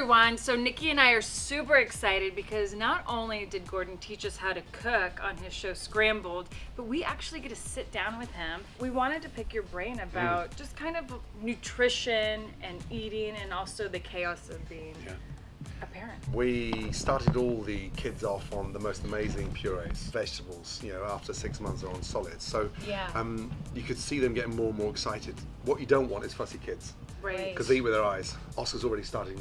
everyone. So Nikki and I are super excited because not only did Gordon teach us how to cook on his show Scrambled, but we actually get to sit down with him. We wanted to pick your brain about just kind of nutrition and eating and also the chaos of being a parent. We started all the kids off on the most amazing purees, vegetables, after 6 months they're on solids. So you could see them getting more and more excited. What you don't want is fussy kids. Right. Because they eat with their eyes. Oscar's already starting,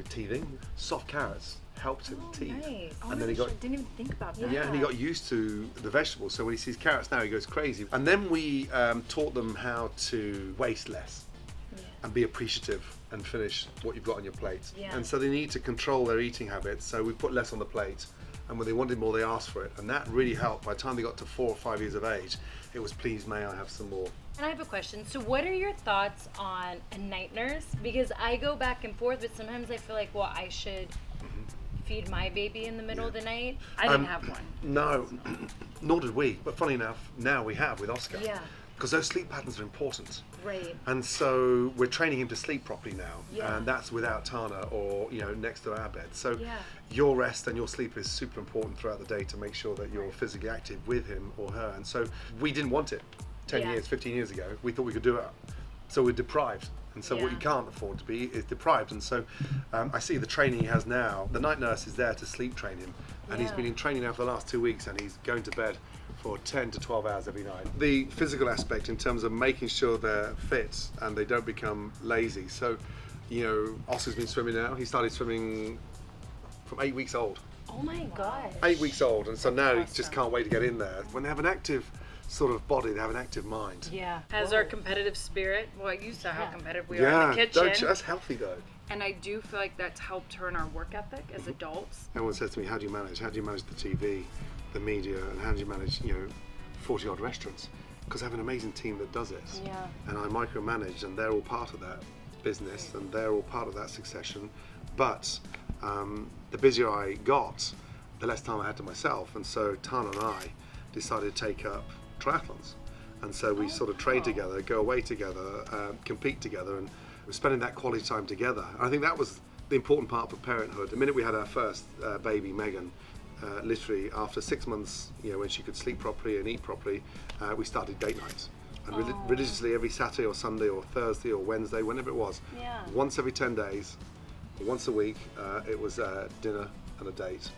teething. Soft carrots helped him teeth. Nice. And then he got, I didn't even think about that. and he got used to the vegetables. So when he sees carrots now, he goes crazy. And then we taught them how to waste less and be appreciative and finish what you've got on your plate. Yeah. And so they need to control their eating habits. So we put less on the plate. And when they wanted more, they asked for it. And that really helped. By the time they got to 4 or 5 years of age, it was, please, may I have some more? And I have a question. So what are your thoughts on a night nurse? Because I go back and forth, but sometimes I feel like, well, I should feed my baby in the middle of the night. I didn't have one. No, nor did we. But funny enough, now we have with Oscar. Yeah. Because those sleep patterns are important. Right. And so we're training him to sleep properly now. Yeah. And that's without Tana or, next to our bed. So Yeah. your rest and your sleep is super important throughout the day to make sure that you're physically active with him or her. And so we didn't want it 10 Yeah. years, 15 years ago. We thought we could do it. So we're deprived. And so what you can't afford to be is deprived. And so I see the training he has now. The night nurse is there to sleep train him. And he's been in training now for the last 2 weeks and he's going to bed for 10 to 12 hours every night. The physical aspect in terms of making sure they're fit and they don't become lazy. So, Oscar's been swimming now. He started swimming from 8 weeks old. Oh my God. 8 weeks old, and so now he just can't wait to get in there. When they have an active sort of body, they have an active mind. Yeah. Has our competitive spirit. Well, you saw how competitive we are in the kitchen. That's healthy though. And I do feel like that's helped turn our work ethic as adults. Everyone says to me, how do you manage? How do you manage the TV, the media, and how do you manage, 40 odd restaurants? Because I have an amazing team that does it. Yeah. And I micromanage, and they're all part of that business, and they're all part of that succession. But the busier I got, the less time I had to myself. And so Tana and I decided to take up triathlons. And so we sort of train together, go away together, compete together, and we're spending that quality time together. And I think that was the important part of parenthood. The minute we had our first baby, Megan, literally after 6 months, when she could sleep properly and eat properly, we started date nights. And religiously every Saturday or Sunday or Thursday or Wednesday, whenever it was, once every 10 days, once a week, it was dinner and a date.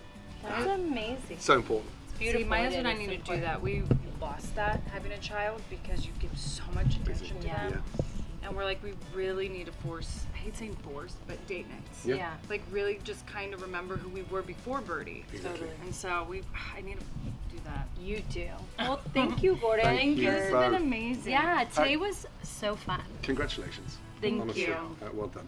That's amazing. So important. It's beautiful. See, my husband and I need to do that. We lost that having a child because you give so much attention to them. And we're like, we really need to force, I hate saying force, but date nights. Yeah. Like really just kind of remember who we were before Birdie. Exactly. And so I need to do that. You do. Well, thank you, Gordon. Thank you. This has been amazing. Yeah, today was so fun. Congratulations. Thank Honestly, you. well done.